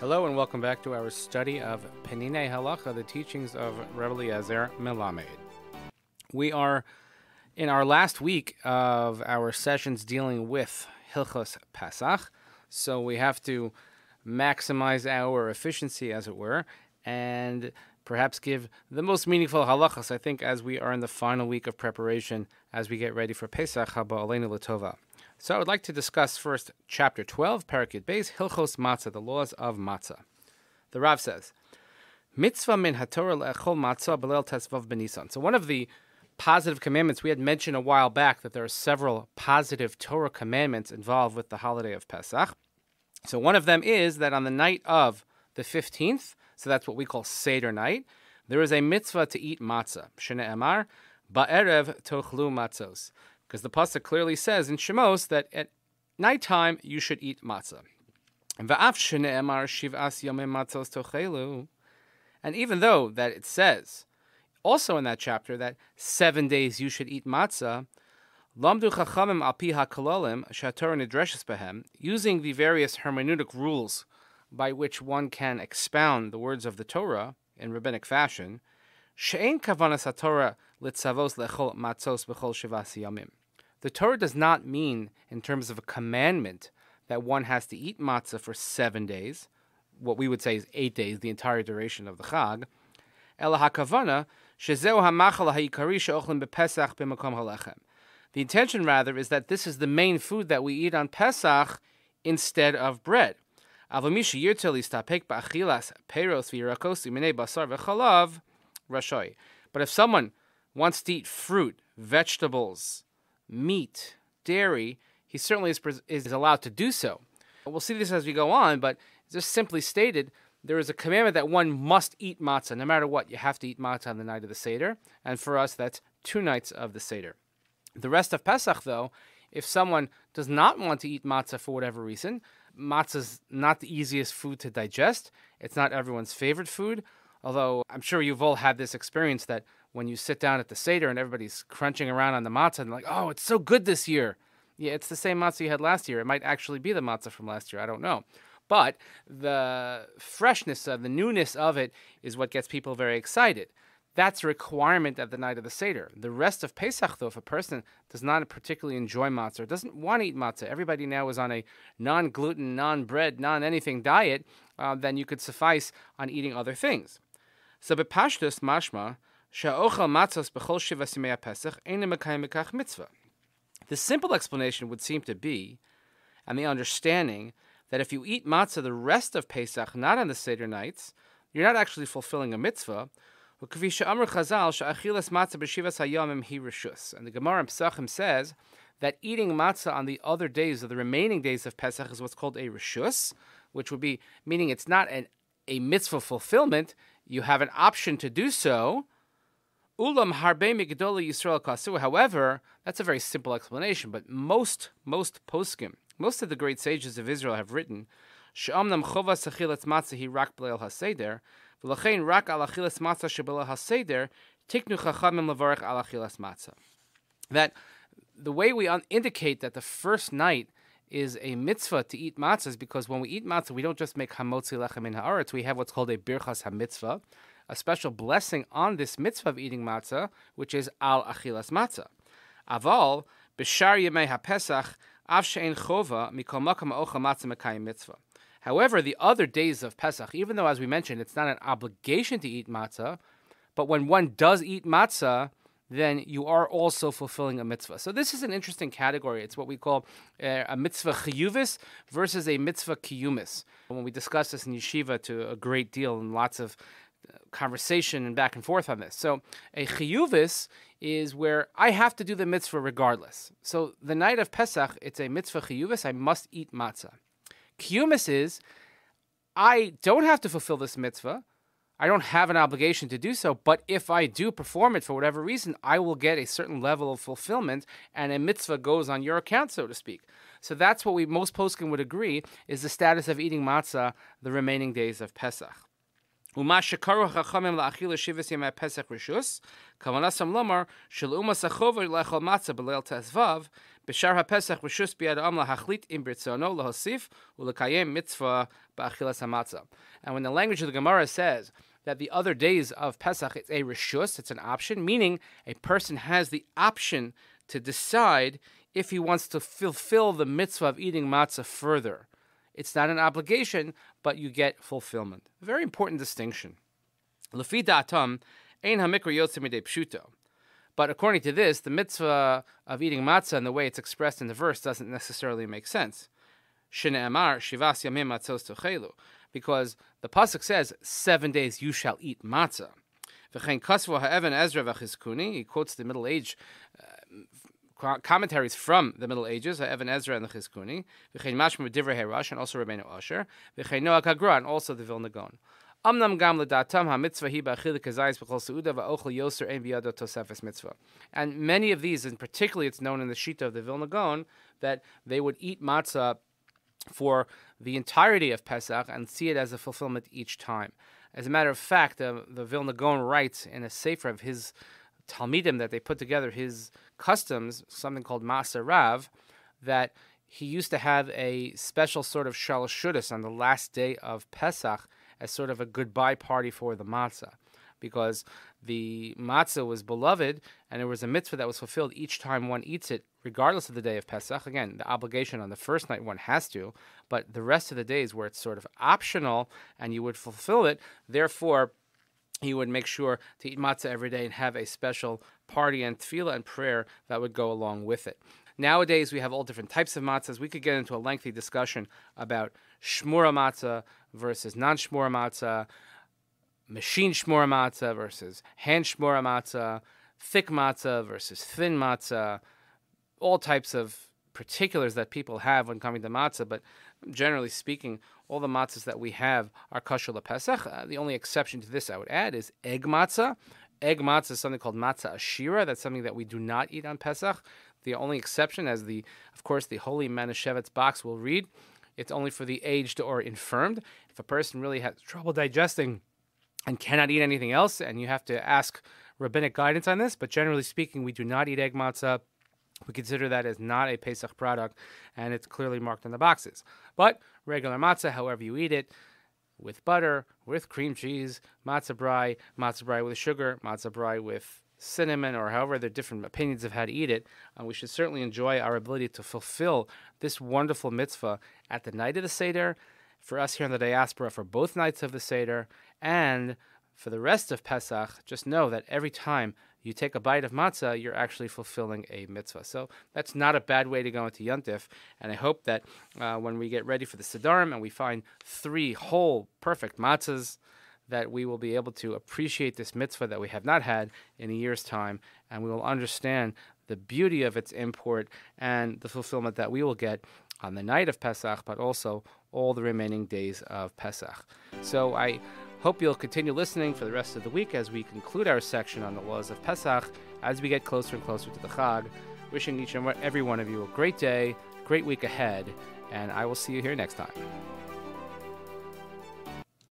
Hello and welcome back to our study of Peninei Halacha, the teachings of Rav Eliezer Melamed. We are in our last week of our sessions dealing with Hilchot Pesach, so we have to maximize our efficiency, as it were, and perhaps give the most meaningful halachas, I think, as we are in the final week of preparation as we get ready for Pesach Haba Aleinu L'Tova. So I would like to discuss first chapter 12, Parakid Beis, Hilchos Matzah, the laws of Matzah. The Rav says, Mitzvah min haTorah le'echol matzah b'leil tesvav b'Nisan. So one of the positive commandments, we had mentioned a while back that there are several positive Torah commandments involved with the holiday of Pesach. So one of them is that on the night of the 15th, so that's what we call Seder night, there is a mitzvah to eat matzah. Shene Emar, ba'erev tochlu matzos. Because the pasuk clearly says in Shemos that at nighttime you should eat matzah. Va'af shene Emar shiv'as yomim matzos tochelu. And even though that it says, also in that chapter, that 7 days you should eat matzah, lamdu chachamim al pi hakololim she'atorah nidreshes behem, using the various hermeneutic rules by which one can expound the words of the Torah in rabbinic fashion, she'ein kavanas haTorah litzavos lechol matzos b'chol shivas yamim. The Torah does not mean, in terms of a commandment, that one has to eat matzah for 7 days, what we would say is 8 days, the entire duration of the Chag. Ela hakavana shezeu hamachal ha'ikari she'ochlim b'Pesach b'makom halechem. The intention, rather, is that this is the main food that we eat on Pesach instead of bread. But if someone wants to eat fruit, vegetables, meat, dairy, he certainly is allowed to do so. We'll see this as we go on, but just simply stated, there is a commandment that one must eat matzah. No matter what, you have to eat matzah on the night of the Seder. And for us, that's 2 nights of the Seder. The rest of Pesach, though, if someone does not want to eat matzah for whatever reason, matzah is not the easiest food to digest. It's not everyone's favorite food, although I'm sure you've all had this experience that when you sit down at the Seder and everybody's crunching around on the matzah and like, oh, it's so good this year. Yeah, it's the same matzah you had last year. It might actually be the matzah from last year. I don't know. But the freshness of the newness of it is what gets people very excited. That's a requirement at the night of the Seder. The rest of Pesach, though, if a person does not particularly enjoy matzah or doesn't want to eat matzah, everybody now is on a non-gluten, non-bread, non-anything diet, then you could suffice on eating other things. So bepashtus mashma she'ochel matzos b'chol shivas yimei Pesach eino mekayem mikach mitzvah. The simple explanation would seem to be, and the understanding, that if you eat matzah the rest of Pesach, not on the Seder nights, you're not actually fulfilling a mitzvah. And the Gemara in Pesachim says that eating matzah on the other days, of the remaining days of Pesach, is what's called a reshus, which would be, meaning it's not a mitzvah fulfillment, you have an option to do so. Ulam harbe migdoli Yisrael kasu. However, that's a very simple explanation, but most poskim, most of the great sages of Israel have written, she'amnam chovas achilas matzah hi rak b'leil haseder, v'lachein rak al achilas matzah sheb'leil haseder, tiknu chachamim levarech al achilas matzah. That the way we indicate that the first night is a mitzvah to eat matzah is because when we eat matzah, we don't just make hamotzi lechem min haaretz, we have what's called a birchas hamitzvah, a special blessing on this mitzvah of eating matzah, which is al achilas matzah. Aval, b'shar yemei hapesach, av she'en chova, mikol makam ha'ochel matzah mekayim mitzvah. However, the other days of Pesach, even though, as we mentioned, it's not an obligation to eat matzah, but when one does eat matzah, then you are also fulfilling a mitzvah. So this is an interesting category. It's what we call a mitzvah chiyuvis versus a mitzvah kiyumis. When we discuss this in yeshiva to a great deal and lots of conversation and back and forth on this. So a chiyuvis is where I have to do the mitzvah regardless. So the night of Pesach, it's a mitzvah chiyuvis. I must eat matzah. Kiyumis is I don't have to fulfill this mitzvah. I don't have an obligation to do so, but if I do perform it for whatever reason, I will get a certain level of fulfillment, and a mitzvah goes on your account, so to speak. So that's what most poskim would agree is the status of eating matzah the remaining days of Pesach. Uma shekaru chachamim la'achila shivas yemei Pesach rishus, kavanasam lomar shel umas achover lechol matzah b'leil tezvav, b'shar haPesach rishus b'yad am lahachlit im b'ritzono lahosif u'lekayem mitzvah ba'achilas hamatzah. And when the language of the Gemara says that the other days of Pesach it's a rishus, it's an option, meaning a person has the option to decide if he wants to fulfill the mitzvah of eating matzah further. It's not an obligation, but you get fulfillment. A very important distinction. Lefi da'atam, ein hamikra yotze midei pshuto. But according to this, the mitzvah of eating matzah and the way it's expressed in the verse doesn't necessarily make sense. Shne'emar shivas yamim matzos tochelu. Because the pasuk says, 7 days you shall eat matzah. V'chein kasvo ha'evan Ezra v'chizkuni. He quotes the Middle Age commentaries from the Middle Ages, Evan Ezra and the Chizkuni, v'chein mashma divrei Herash, and also Rabbeinu Asher, v'chein Noach HaGra, and also the Vilna Gaon. Amnam gam l'datam ha-mitzvah hi ba'achilik hazayis b'chol seuda v'ochel yoser ein biyado tosefes mitzvah. And many of these, and particularly it's known in the Shita of the Vilna Gaon, that they would eat matzah for the entirety of Pesach and see it as a fulfillment each time. As a matter of fact, the Vilna Gaon writes in a sefer of his Talmidim that they put together his customs, something called Matzah Rav, that he used to have a special sort of shalosh shudas on the last day of Pesach as sort of a goodbye party for the matzah, because the matzah was beloved and it was a mitzvah that was fulfilled each time one eats it, regardless of the day of Pesach. Again, the obligation on the first night one has to, but the rest of the days where it's sort of optional and you would fulfill it, therefore he would make sure to eat matzah every day and have a special party and tefillah and prayer that would go along with it. Nowadays, we have all different types of matzahs. We could get into a lengthy discussion about shmura matzah versus non-shmura matzah, machine shmura matzah versus hand shmura matzah, thick matzah versus thin matzah, all types of particulars that people have when coming to matzah, but generally speaking, all the matzahs that we have are kosher lePesach. The only exception to this I would add is egg matzah. Egg matzah is something called matzah ashira. That's something that we do not eat on Pesach. The only exception, as of course, the Holy Manischewitz box will read, it's only for the aged or infirmed. If a person really has trouble digesting and cannot eat anything else, and you have to ask rabbinic guidance on this, but generally speaking, we do not eat egg matzah. We consider that as not a Pesach product, and it's clearly marked on the boxes. But regular matzah, however you eat it, with butter, with cream cheese, matzah brai with sugar, matzah brai with cinnamon, or however the different opinions of how to eat it, we should certainly enjoy our ability to fulfill this wonderful mitzvah at the night of the Seder, for us here in the diaspora for both nights of the Seder, and for the rest of Pesach. Just know that every time you take a bite of matzah, you're actually fulfilling a mitzvah. So that's not a bad way to go into Yontif. And I hope that when we get ready for the Siddharim and we find 3 whole perfect matzahs, that we will be able to appreciate this mitzvah that we have not had in a year's time, and we will understand the beauty of its import and the fulfillment that we will get on the night of Pesach, but also all the remaining days of Pesach. So I hope you'll continue listening for the rest of the week as we conclude our section on the laws of Pesach as we get closer and closer to the Chag. Wishing each and every one of you a great day, great week ahead, and I will see you here next time.